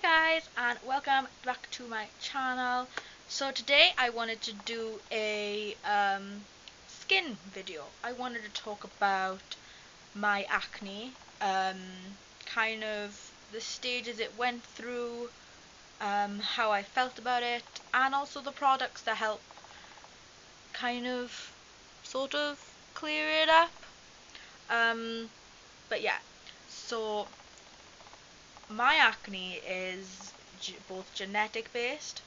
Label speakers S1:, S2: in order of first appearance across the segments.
S1: guys, and welcome back to my channel. So today I wanted to do a skin video. I wanted to talk about my acne, kind of the stages it went through, how I felt about it, and also the products that help kind of sort of clear it up. But yeah, so my acne is both genetic based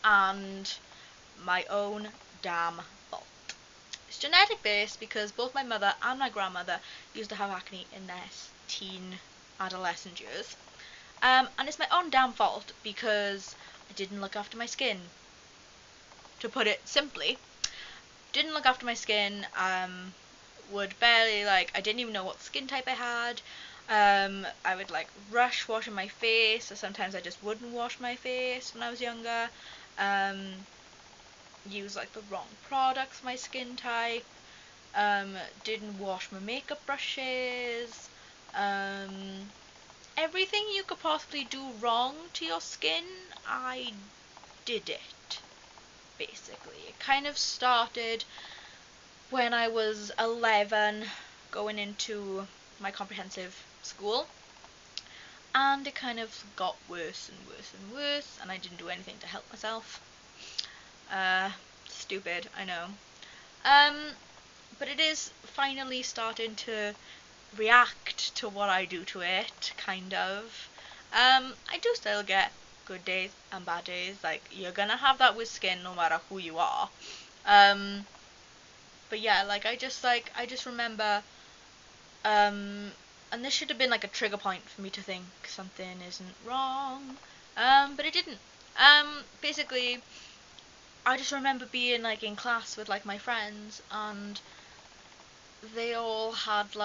S1: and my own damn fault. It's genetic based because both my mother and my grandmother used to have acne in their teen adolescent years. And it's my own damn fault because I didn't look after my skin. To put it simply, didn't look after my skin, would barely, I didn't even know what skin type I had. I would rush washing my face, or sometimes I just wouldn't wash my face when I was younger. Use the wrong products for my skin type. Didn't wash my makeup brushes. Everything you could possibly do wrong to your skin, I did it. Basically, it kind of started when I was 11, going into my comprehensive school, and it kind of got worse and worse and worse, and I didn't do anything to help myself. Stupid, I know. But it is finally starting to react to what I do to it, kind of. I do still get good days and bad days. You're gonna have that with skin no matter who you are. But yeah, I just remember, and this should have been a trigger point for me to think something isn't wrong, but it didn't. Basically, I just remember being in class with my friends, and they all had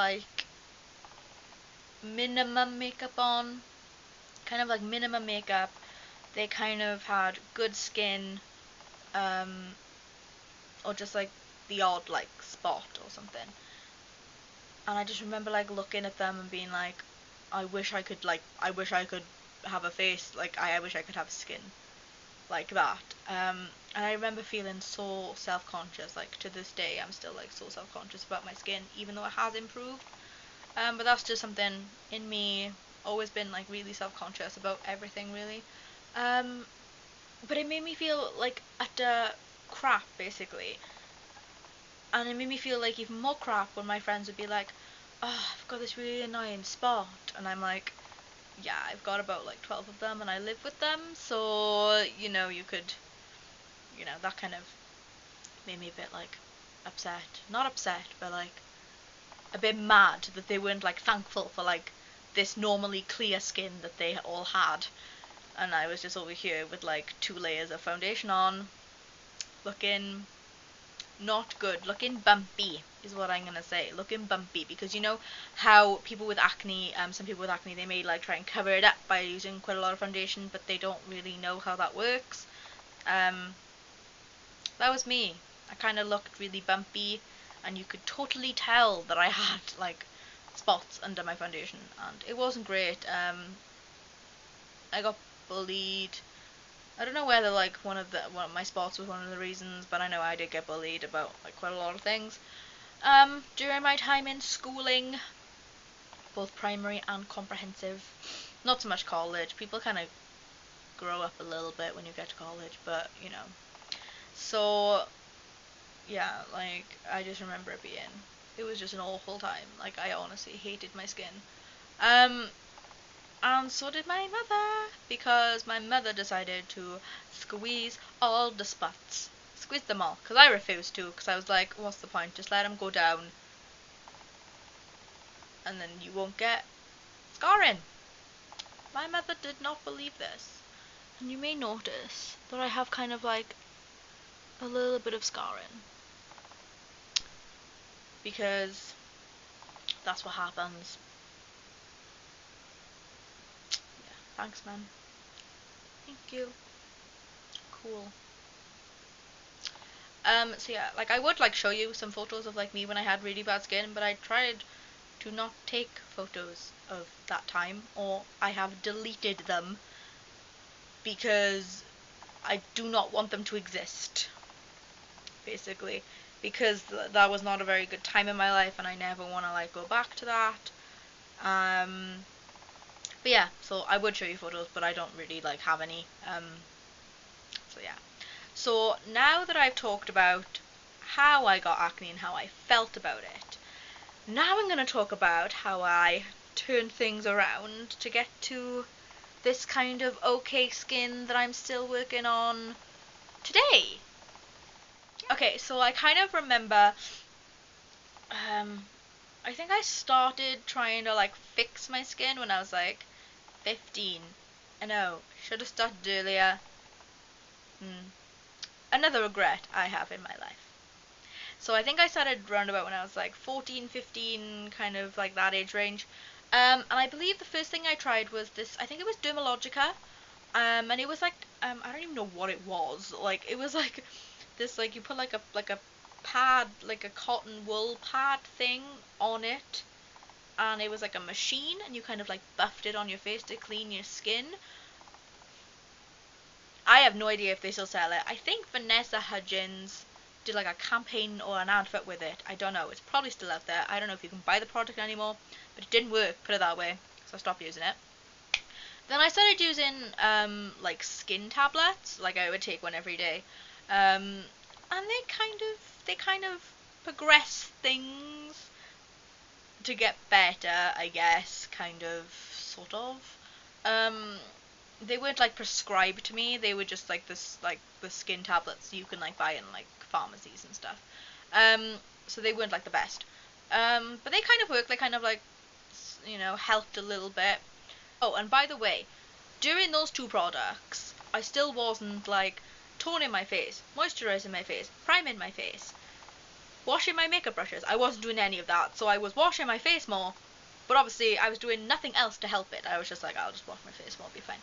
S1: minimum makeup on, kind of minimum makeup. They kind of had good skin, or just the odd spot or something. And I just remember looking at them and being I wish I could have a face I wish I could have skin like that. And I remember feeling so self-conscious. To this day I'm still so self-conscious about my skin, even though it has improved. But that's just something in me. Always been really self-conscious about everything, really. But it made me feel utter crap, basically. And it made me feel even more crap when my friends would be oh, I've got this really annoying spot, and I'm yeah, I've got about 12 of them and I live with them, so you could, that kind of made me a bit upset. Not upset, but a bit mad that they weren't thankful for this normally clear skin that they all had, and I was just over here with 2 layers of foundation on, looking not good, looking bumpy is what I'm gonna say, looking bumpy, because you know how people with acne, some people with acne, they may try and cover it up by using quite a lot of foundation, but they don't really know how that works. That was me. I kind of looked really bumpy, and you could totally tell that I had spots under my foundation, and it wasn't great. I got bullied. I don't know whether one of my spots was one of the reasons, but I know I did get bullied about quite a lot of things. During my time in schooling, both primary and comprehensive, not so much college. People kind of grow up a little bit when you get to college, but So yeah, I just remember it was just an awful time. I honestly hated my skin. And so did my mother, because my mother decided to squeeze all the spots. Squeeze them all, because I refused to, because I was what's the point? Just let them go down, and then you won't get scarring. My mother did not believe this. And you may notice that I have kind of a little bit of scarring, because that's what happens. Yeah, thanks, man. Thank you. Cool. So yeah, I would show you some photos of me when I had really bad skin, but I tried do not take photos of that time, or I have deleted them because I do not want them to exist, basically, because that was not a very good time in my life and I never want to like go back to that. But yeah, so I would show you photos, but I don't really like have any. So yeah. So now that I've talked about how I got acne and how I felt about it, now I'm going to talk about how I turned things around to get to this kind of okay skin that I'm still working on today. Okay, so I kind of remember, I think I started trying to like fix my skin when I was like 15. I know, should have started earlier. Another regret I have in my life. So I think I started around about when I was like 14, 15, kind of like that age range. And I believe the first thing I tried was this, I think it was Dermalogica. And it was like, I don't even know what it was. Like, it was like this, like, you put like a pad, like a cotton wool pad thing on it. And it was like a machine, and you kind of like buffed it on your face to clean your skin. I have no idea if they still sell it. I think Vanessa Hudgens did like a campaign or an advert with it. I don't know. It's probably still out there. I don't know if you can buy the product anymore, but it didn't work, put it that way. So I stopped using it. Then I started using like skin tablets, like I would take one every day. And they kind of progress things to get better, I guess, kind of, sort of. They weren't like prescribed to me. They were just like the skin tablets you can like buy in like pharmacies and stuff. So they weren't like the best. But they kind of worked. They kind of like, helped a little bit. Oh, and by the way, during those two products, I still wasn't like toning my face, moisturizing my face, priming my face, washing my makeup brushes. I wasn't doing any of that. So I was washing my face more, but obviously I was doing nothing else to help it. I was just like, I'll just wash my face more, it'll be fine.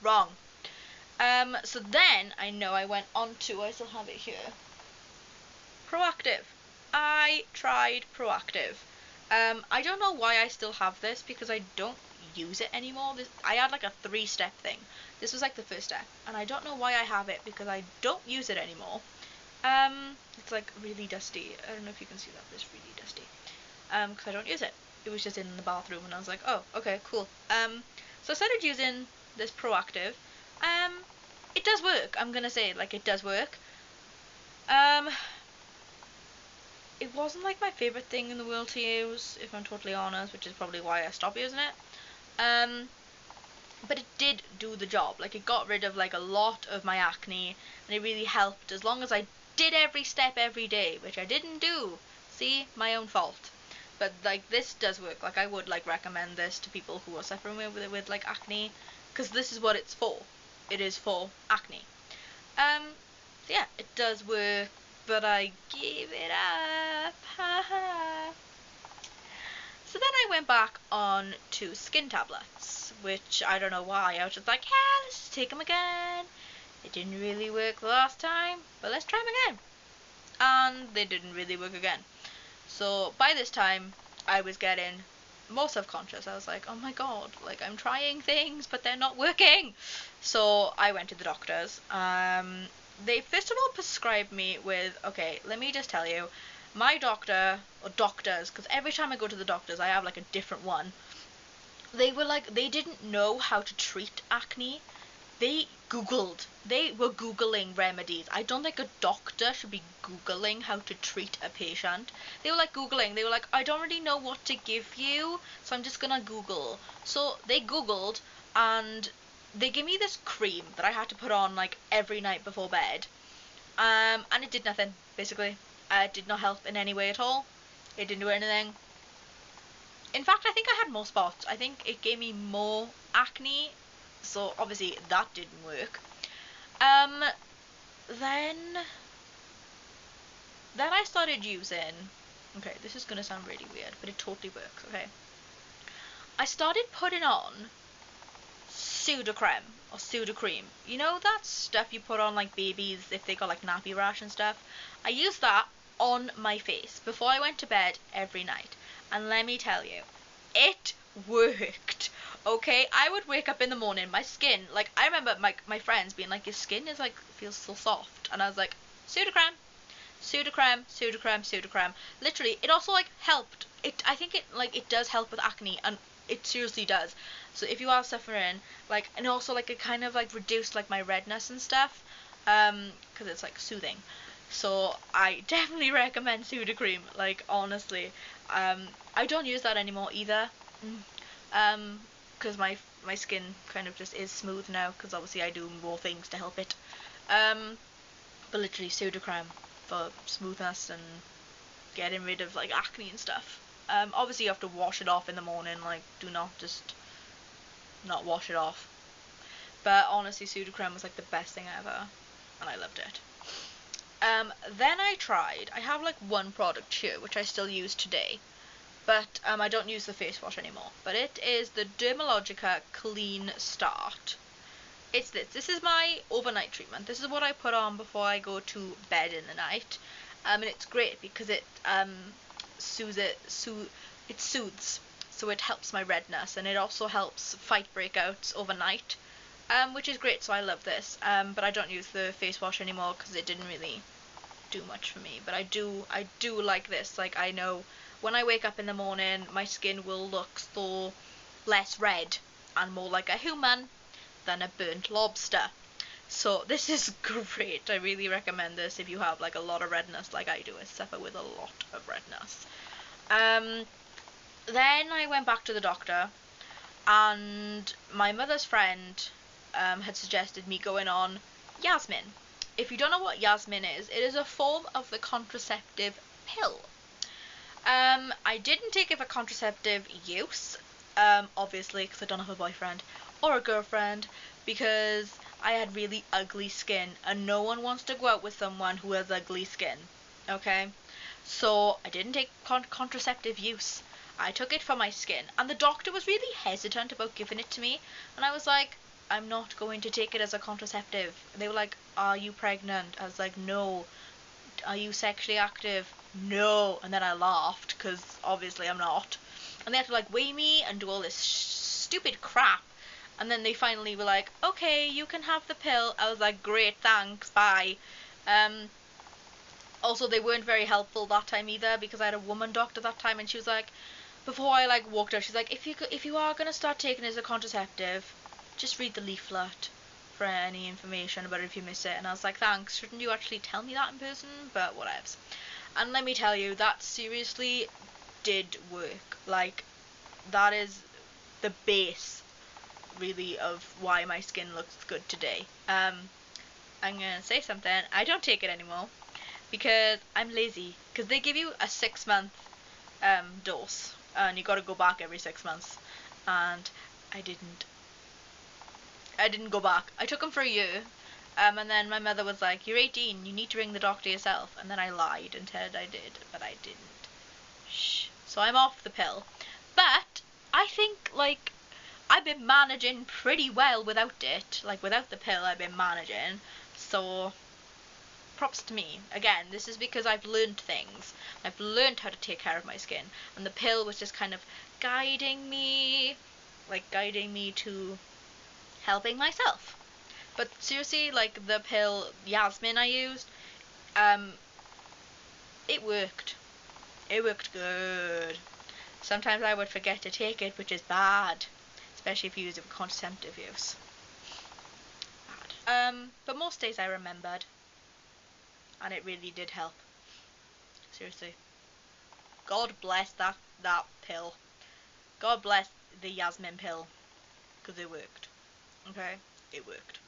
S1: Wrong. So then I went on to, I still have it here, Proactive. I tried Proactive. I don't know why I still have this, because I don't use it anymore. I had like a 3-step thing. This was like the first step, and I don't know why I have it, because I don't use it anymore. It's like really dusty. I don't know if you can see that, but it's really dusty. Because I don't use it. It was just in the bathroom, and I was like, oh, okay, cool. So I started using this Proactive. It does work. I'm gonna say, like, it does work. It wasn't like my favorite thing in the world to use, if I'm totally honest, which is probably why I stopped using it. But it did do the job. Like, it got rid of like a lot of my acne, and it really helped as long as I did every step every day, which I didn't do. See, my own fault. But like, this does work. Like, I would like recommend this to people who are suffering with like acne, because this is what it's for. It is for acne. Yeah, it does work, but I gave it up. So then I went back on to skin tablets, which I don't know why. I was just like, yeah, let's just take them again. It didn't really work the last time, but let's try them again. And they didn't really work again. So by this time, I was getting more self-conscious. I was like, oh my god, like, I'm trying things, but they're not working. So I went to the doctors. They first of all prescribed me with, okay, let me just tell you, my doctor, or doctors, because every time I go to the doctors, I have like a different one. They didn't know how to treat acne. They were Googling remedies. I don't think a doctor should be Googling how to treat a patient. They were like Googling. They were like, I don't really know what to give you, so I'm just gonna Google. So they Googled, and they gave me this cream that I had to put on like every night before bed. And it did nothing, basically. It did not help in any way at all. It didn't do anything. In fact, I think I had more spots. I think it gave me more acne. So obviously that didn't work. Then I started using, okay, this is gonna sound really weird, but it totally works, okay. I started putting on pseudocreme or pseudocream. You know that stuff you put on like babies if they got like nappy rash and stuff? I used that on my face before I went to bed every night. And let me tell you, it worked. Okay, I would wake up in the morning, my skin, like, I remember my friends being like, your skin is like, feels so soft, and I was like, pseudocreme, pseudocreme, pseudocreme, pseudocreme. Literally, it also like helped. I think it does help with acne, and it seriously does. So if you are suffering, like, and also like it kind of like reduced like my redness and stuff, because it's like soothing. So I definitely recommend pseudocreme. Like, honestly, I don't use that anymore either. Because my skin kind of just is smooth now, because obviously I do more things to help it. But literally pseudocreme for smoothness and getting rid of like acne and stuff. Obviously you have to wash it off in the morning. Like, do not just not wash it off. But honestly, pseudocreme was like the best thing ever, and I loved it. Then I have like one product here which I still use today, but I don't use the face wash anymore. But it is the Dermalogica Clean Start. It's this is my overnight treatment. This is what I put on before I go to bed in the night, and it's great because it soothes, so it helps my redness, and it also helps fight breakouts overnight, which is great. So I love this, but I don't use the face wash anymore because it didn't really do much for me. But I do like this. Like, I know when I wake up in the morning, my skin will look so less red and more like a human than a burnt lobster. So this is great. I really recommend this if you have like a lot of redness like I do. I suffer with a lot of redness. Then I went back to the doctor, and my mother's friend had suggested me going on Yasmin. If you don't know what Yasmin is, it is a form of the contraceptive pill. I didn't take it for contraceptive use, obviously, because I don't have a boyfriend or a girlfriend, because I had really ugly skin, and no one wants to go out with someone who has ugly skin, okay? So I didn't take contraceptive use. I took it for my skin, and the doctor was really hesitant about giving it to me, and I was like, I'm not going to take it as a contraceptive. They were like, are you pregnant? I was like, no. Are you sexually active? No. And then I laughed, because obviously I'm not. And they had to like weigh me and do all this stupid crap, and then they finally were like, okay, you can have the pill. I was like, great, thanks, bye. Also, they weren't very helpful that time either, because I had a woman doctor that time, and she was like, before I like walked out, she's like, if you are gonna start taking it as a contraceptive, just read the leaflet for any information about it if you miss it. And I was like, thanks, shouldn't you actually tell me that in person? But whatevs. And let me tell you, that seriously did work. Like, that is the base, really, of why my skin looks good today. I'm gonna say something. I don't take it anymore because I'm lazy. Because they give you a 6-month dose, and you gotta go back every 6 months. And I didn't go back. I took them for a year, and then my mother was like, you're 18, you need to ring the doctor yourself. And then I lied and said I did, but I didn't. Shh. So I'm off the pill. But I think, like, I've been managing pretty well without it. Like, without the pill, I've been managing. So, props to me. Again, this is because I've learned things. I've learned how to take care of my skin. And the pill was just kind of guiding me to helping myself. But seriously, like, the pill Yasmin I used, it worked. It worked good. Sometimes I would forget to take it, which is bad, especially if you use it for contraceptive use. Bad. But most days I remembered, and it really did help. Seriously. God bless that pill. God bless the Yasmin pill, because it worked. Okay? It worked.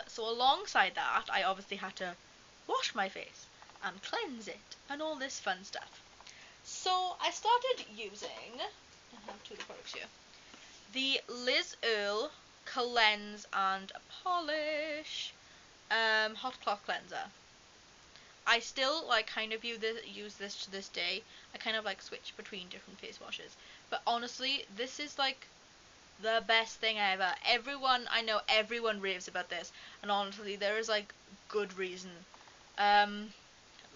S1: So alongside that, I obviously had to wash my face and cleanse it and all this fun stuff. So I started using, I have two of the products here, the Liz Earle Cleanse and Polish hot cloth cleanser. I still like kind of use this to this day. I kind of like switch between different face washes, but honestly, this is like the best thing ever. I know everyone raves about this, and honestly, there is like good reason.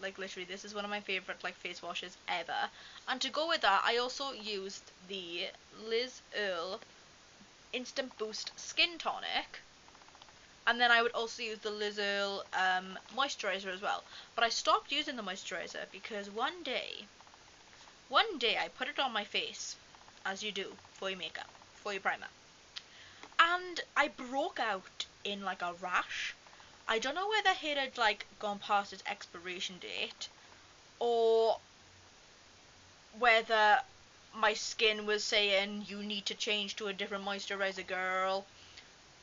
S1: Like literally, this is one of my favorite like face washes ever. And to go with that, I also used the Liz Earle Instant Boost Skin Tonic. And then I would also use the Liz Earle moisturizer as well. But I stopped using the moisturizer because one day I put it on my face, as you do for your makeup, for your primer, and I broke out in like a rash. I don't know whether it had like gone past its expiration date, or whether my skin was saying you need to change to a different moisturizer, girl.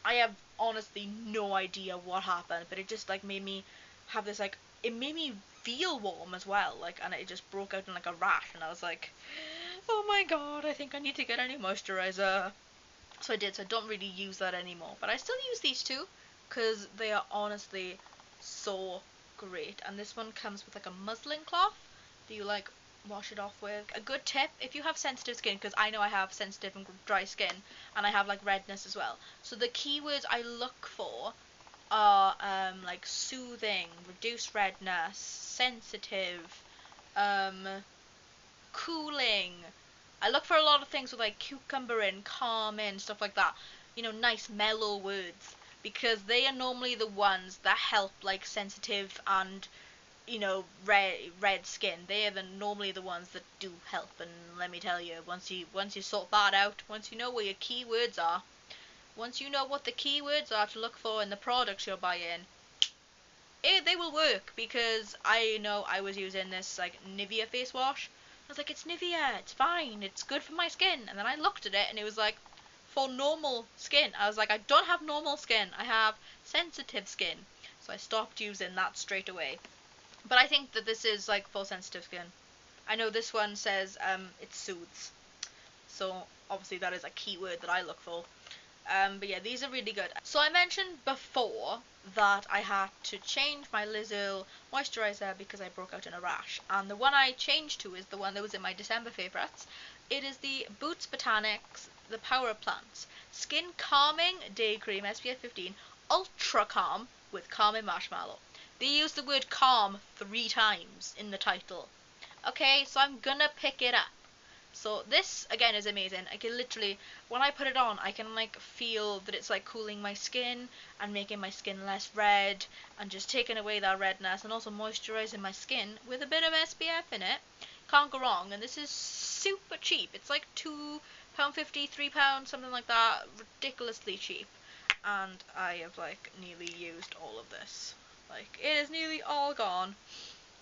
S1: I have honestly no idea what happened, but it just like made me have this like, it made me feel warm as well, like, and it just broke out in like a rash, and I was like, oh my god, I think I need to get a new moisturizer. So I did. So I don't really use that anymore, but I still use these two because they are honestly so great. And this one comes with like a muslin cloth that you like wash it off with. A good tip if you have sensitive skin, because I know I have sensitive and dry skin, and I have like redness as well. So the keywords I look for are like soothing, reduced redness, sensitive, cooling. I look for a lot of things with like cucumber in, calm in, stuff like that. You know, nice mellow words, because they are normally the ones that help like sensitive and, you know, red skin. They are normally the ones that do help. And let me tell you, once you sort that out, once you know where your keywords are, once you know what the keywords are to look for in the products you're buying, they will work. Because I know I was using this like Nivea face wash. I was like, it's Nivea, it's fine, it's good for my skin. And then I looked at it and it was like, for normal skin. I was like, I don't have normal skin, I have sensitive skin. So I stopped using that straight away. But I think that this is like for sensitive skin. I know this one says it soothes. So obviously that is a keyword that I look for. But yeah, these are really good. So I mentioned before that I had to change my Liz Earle moisturizer because I broke out in a rash, and the one I changed to is the one that was in my December favourites. It is the Boots Botanics The Power Plants Skin Calming Day Cream SPF 15 Ultra Calm with Calming Marshmallow. They use the word calm 3 times in the title. Okay, so I'm gonna pick it up. So this again is amazing. I can literally, when I put it on, I can like feel that it's like cooling my skin and making my skin less red and just taking away that redness, and also moisturizing my skin with a bit of SPF in it. Can't go wrong. And this is super cheap. It's like £2.50, £3, something like that. Ridiculously cheap. And I have like nearly used all of this. Like, it is nearly all gone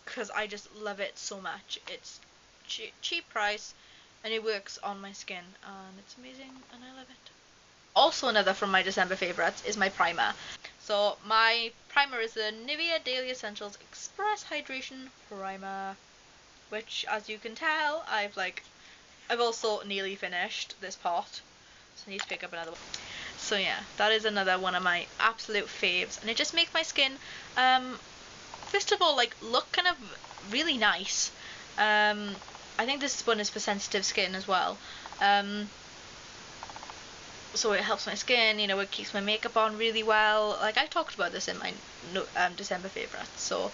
S1: because I just love it so much. It's cheap price, and it works on my skin, and it's amazing, and I love it. Also another from my December favourites is my primer. So my primer is the Nivea Daily Essentials Express Hydration Primer, which, as you can tell, I've also nearly finished this pot, so I need to pick up another one. So yeah, that is another one of my absolute faves, and it just makes my skin, first of all, like, look kind of really nice. I think this one is for sensitive skin as well. So it helps my skin, you know, it keeps my makeup on really well. Like, I talked about this in my December favourites, so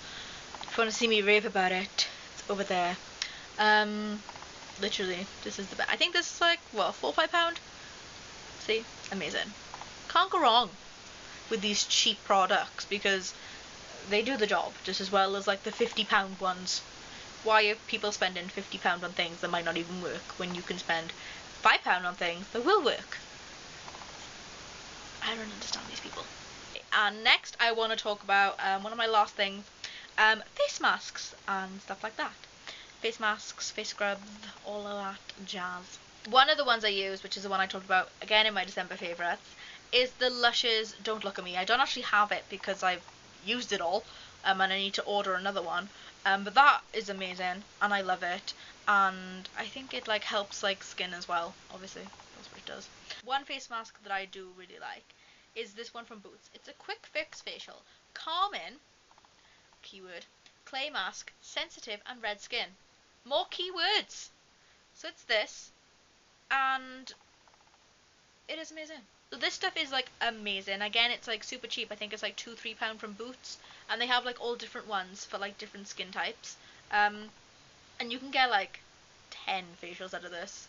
S1: if you want to see me rave about it, it's over there. Literally, this is the best. I think this is like, what, £4 or £5? See? Amazing. Can't go wrong with these cheap products, because they do the job just as well as like the £50 ones. Why are people spending £50 on things that might not even work when you can spend £5 on things that will work? I don't understand these people. And next I want to talk about one of my last things, face masks and stuff like that. Face masks, face scrubs, all of that jazz. One of the ones I use, which is the one I talked about again in my December favourites, is the Lush's Don't Look at Me. I don't actually have it because I've used it all, and I need to order another one. But that is amazing, and I love it, and I think it like helps like skin as well. Obviously, that's what it does. One face mask that I do really like is this one from Boots. It's a quick fix facial, calming, keyword, clay mask, sensitive and red skin. More keywords. So it's this, and It is amazing. So this stuff is like amazing. Again, it's like super cheap. I think it's like £2-3 from Boots, and they have like all different ones for like different skin types. And you can get like 10 facials out of this.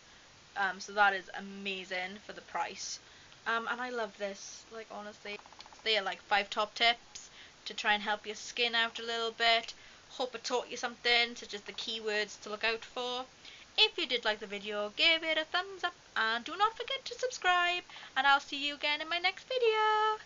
S1: So that is amazing for the price. And I love this. Like honestly, they are like 5 top tips to try and help your skin out a little bit. Hope I taught you something, such as the keywords to look out for. If you did like the video, give it a thumbs up and do not forget to subscribe, and I'll see you again in my next video.